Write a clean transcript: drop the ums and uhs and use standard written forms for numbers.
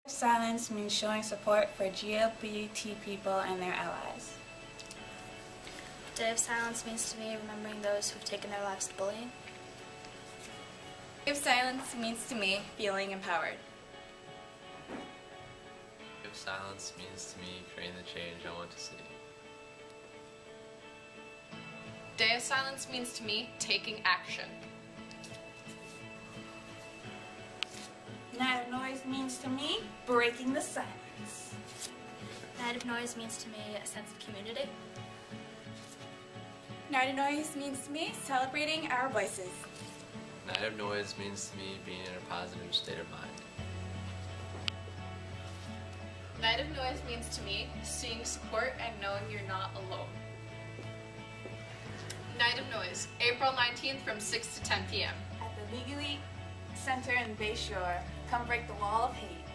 Silence means showing support for LGBT people and their allies. Day of Silence means to me remembering those who've taken their lives to bullying. Day of Silence means to me feeling empowered. Day of Silence means to me creating the change I want to see. Day of Silence means to me taking action. Night of Noise means to me breaking the silence. Night of Noise means to me a sense of community. Night of Noise means to me celebrating our voices. Night of Noise means to me being in a positive state of mind. Night of Noise means to me seeing support and knowing you're not alone. Night of Noise, April 19th from 6 to 10 p.m. At the Legally Center in Bayshore, come break the wall of hate.